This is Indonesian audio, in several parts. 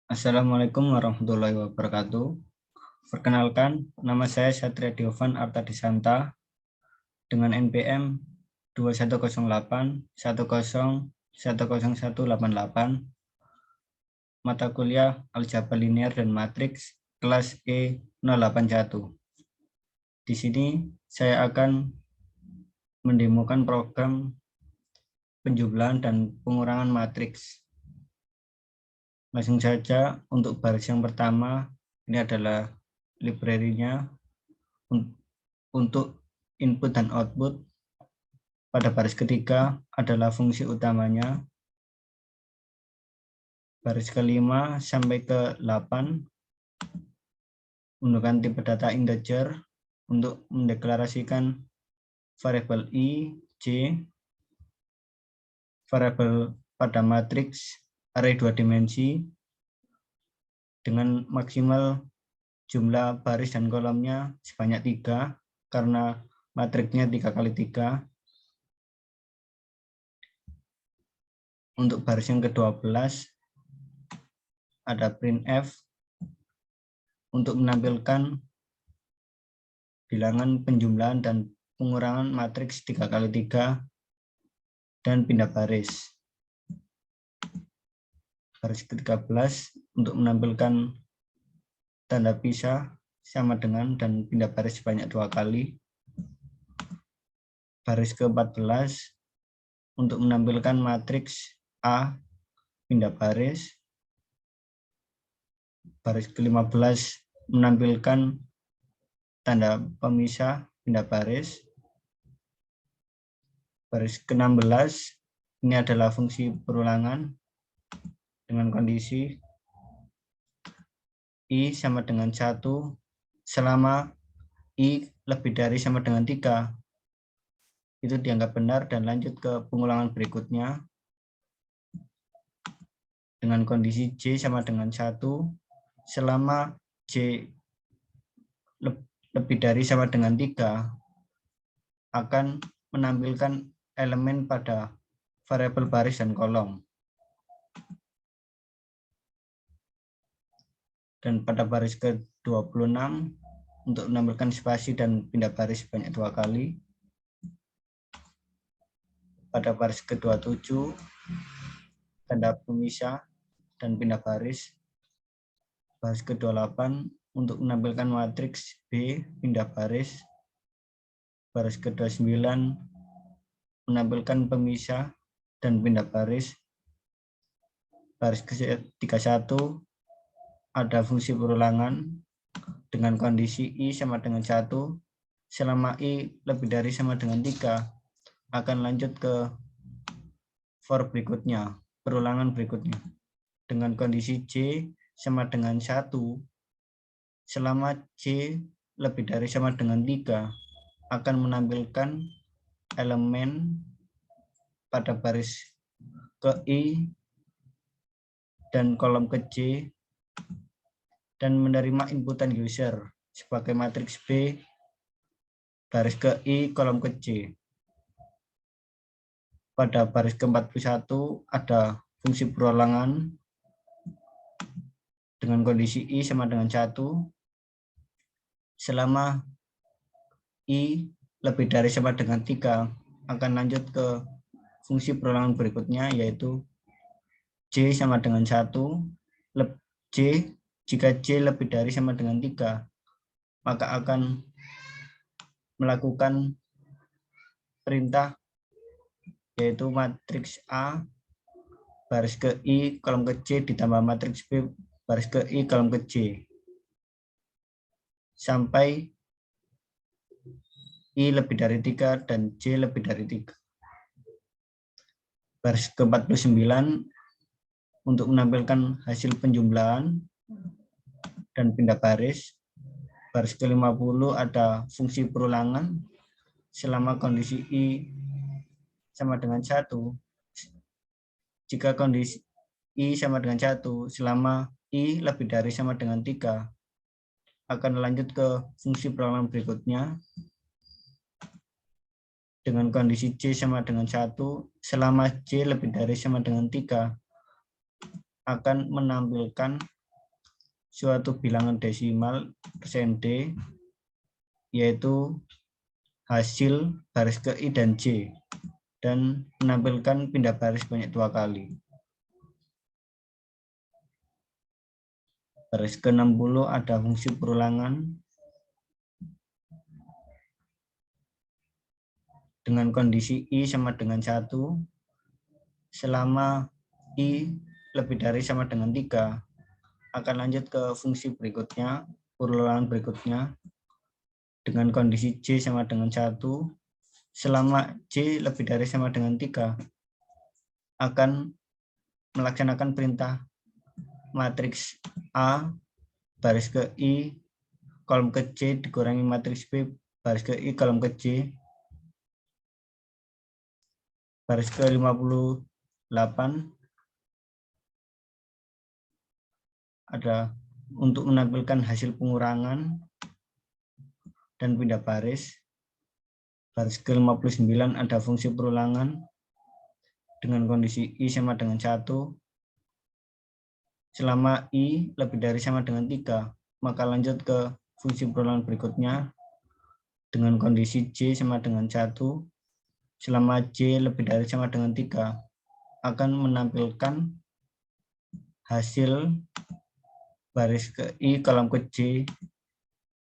Assalamualaikum warahmatullahi wabarakatuh. Perkenalkan, nama saya Satria Diovan Artadisanta dengan NPM 210810100188, mata kuliah Aljabar Linear dan Matriks kelas E081. Di sini saya akan mendemokan program penjumlahan dan pengurangan matriks. Langsung saja, untuk baris yang pertama, ini adalah library-nya untuk input dan output. Pada baris ketiga adalah fungsi utamanya. Baris kelima sampai ke 8 menggunakan tipe data integer untuk mendeklarasikan variabel I, J, variabel pada matriks array 2 dimensi dengan maksimal jumlah baris dan kolomnya sebanyak 3 karena matriksnya 3x3. Untuk baris yang ke-12 ada printf untuk menampilkan bilangan penjumlahan dan pengurangan matriks 3x3 dan pindah baris. Baris ke-13 untuk menampilkan tanda pisah sama dengan dan pindah baris sebanyak 2 kali. Baris ke-14 untuk menampilkan matriks A pindah baris. Baris ke-15 menampilkan tanda pemisah pindah baris. Baris ke-16 ini adalah fungsi perulangan dengan kondisi I sama dengan 1 selama I lebih dari sama dengan 3. Itu dianggap benar dan lanjut ke pengulangan berikutnya dengan kondisi J sama dengan 1 selama J lebih dari sama dengan 3 akan menampilkan elemen pada variabel baris dan kolom. Dan pada baris ke-26 untuk menampilkan spasi dan pindah baris sebanyak 2 kali. Pada baris ke-27 tanda pemisah dan pindah baris. Baris ke-28 untuk menampilkan matriks B pindah baris. Baris ke-29 menampilkan pemisah dan pindah baris. Baris ke-31 ada fungsi perulangan dengan kondisi I sama dengan 1 selama I lebih dari sama dengan 3 akan lanjut ke for berikutnya, perulangan berikutnya dengan kondisi J sama dengan 1 selama J lebih dari sama dengan 3 akan menampilkan elemen pada baris ke I dan kolom ke J dan menerima inputan user sebagai matriks B baris ke I kolom ke J. Pada baris ke-41 ada fungsi perulangan dengan kondisi I sama dengan 1 selama I lebih dari sama dengan 3 akan lanjut ke fungsi perulangan berikutnya yaitu J sama dengan 1 J jika J lebih dari sama dengan 3 maka akan melakukan perintah yaitu matriks A baris ke I kolom ke J ditambah matriks B baris ke I kolom ke J sampai I lebih dari 3 dan J lebih dari 3. Baris ke-49 untuk menampilkan hasil penjumlahan dan pindah baris. Baris ke-50 ada fungsi perulangan selama kondisi I sama dengan 1. Jika kondisi I sama dengan 1 selama I lebih dari sama dengan 3 akan lanjut ke fungsi perulangan berikutnya dengan kondisi J sama dengan 1 selama J lebih dari sama dengan 3 akan menampilkan suatu bilangan desimal persen D, yaitu hasil baris ke I dan J, dan menampilkan pindah baris banyak 2 kali. Baris ke-60 ada fungsi perulangan dengan kondisi I sama dengan 1 selama I lebih dari sama dengan 3. Akan lanjut ke fungsi berikutnya, perulangan berikutnya dengan kondisi J sama dengan 1 selama J lebih dari sama dengan 3. Akan melaksanakan perintah matriks A baris ke I kolom ke J dikurangi matriks B baris ke I kolom ke J baris ke 58 ada untuk menampilkan hasil pengurangan dan pindah baris. Baris ke 59 ada fungsi perulangan dengan kondisi I sama dengan 1 selama I lebih dari sama dengan 3. Maka lanjut ke fungsi perulangan berikutnya dengan kondisi J sama dengan 1 selama J lebih dari sama dengan 3 akan menampilkan hasil baris ke I kolom ke J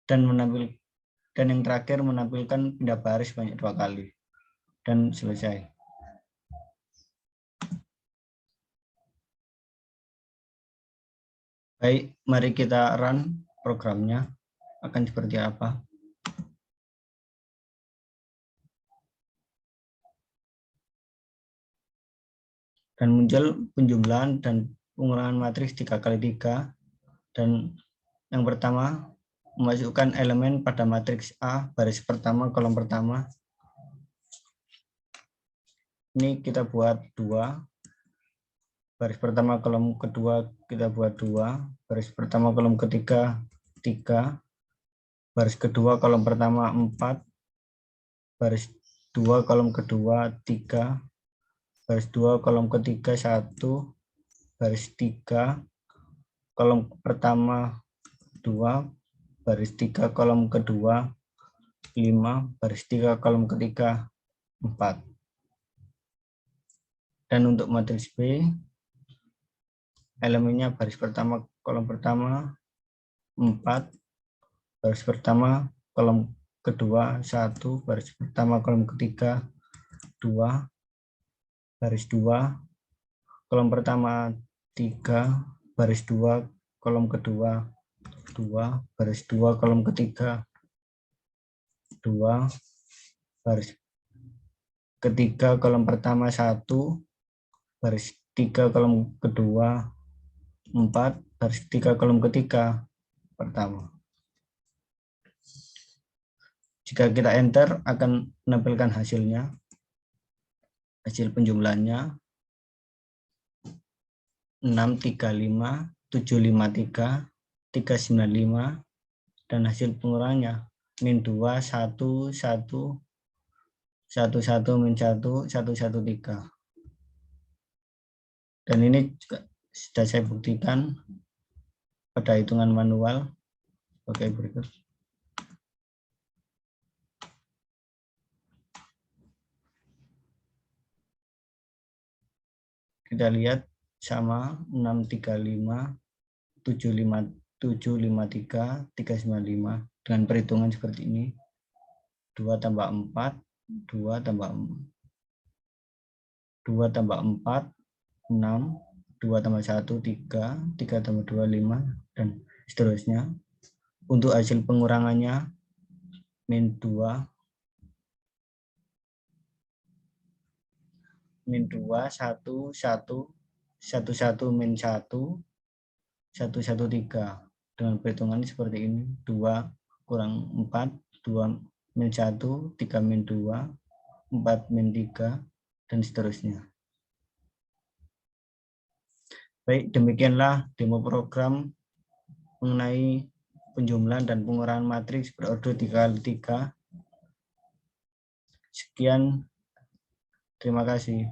dan yang terakhir menampilkan pindah baris banyak 2 kali dan selesai. Baik, mari kita run programnya akan seperti apa. Dan muncul penjumlahan dan pengurangan matriks 3x3. Dan yang pertama, memasukkan elemen pada matriks A, baris pertama, kolom pertama. Ini kita buat 2. Baris pertama, kolom kedua, kita buat 2. Baris pertama, kolom ketiga, 3. Baris kedua, kolom pertama, 4. Baris 2, kolom kedua, 3. Baris 2 kolom ketiga 1, baris 3 kolom pertama 2, baris 3 kolom kedua 5, baris 3 kolom ketiga 4. Dan untuk matriks B, elemennya baris pertama kolom pertama 4, baris pertama kolom kedua 1, baris pertama kolom ketiga 2, baris 2 kolom pertama 3, baris 2 kolom kedua 2, baris 2 kolom ketiga 2, baris ketiga kolom pertama 1, baris 3 kolom kedua 4, baris 3 kolom ketiga pertama. Jika kita enter akan menampilkan hasilnya. Hasil penjumlahannya 635, 753, 395, dan hasil pengurangannya min 2, 1, 1, 1, 1, min 1, 1, 1, 3. Dan ini juga sudah saya buktikan pada hitungan manual sebagai berikut. Kita lihat sama 635, 753, 395 dengan perhitungan seperti ini. 2 tambah 4, 2 tambah 4, 6, 2 tambah 1, 3, 3 tambah 2, 5, dan seterusnya. Untuk hasil pengurangannya min 2, min 2, 1, 1, 1, min 1, 1, 1, 3. Dengan perhitungan seperti ini, 2 kurang 4, 2 min 1, 3 min 2, 4 min 3, dan seterusnya. Baik, demikianlah demo program mengenai penjumlahan dan pengurangan matriks berorder 3x3. Sekian, terima kasih.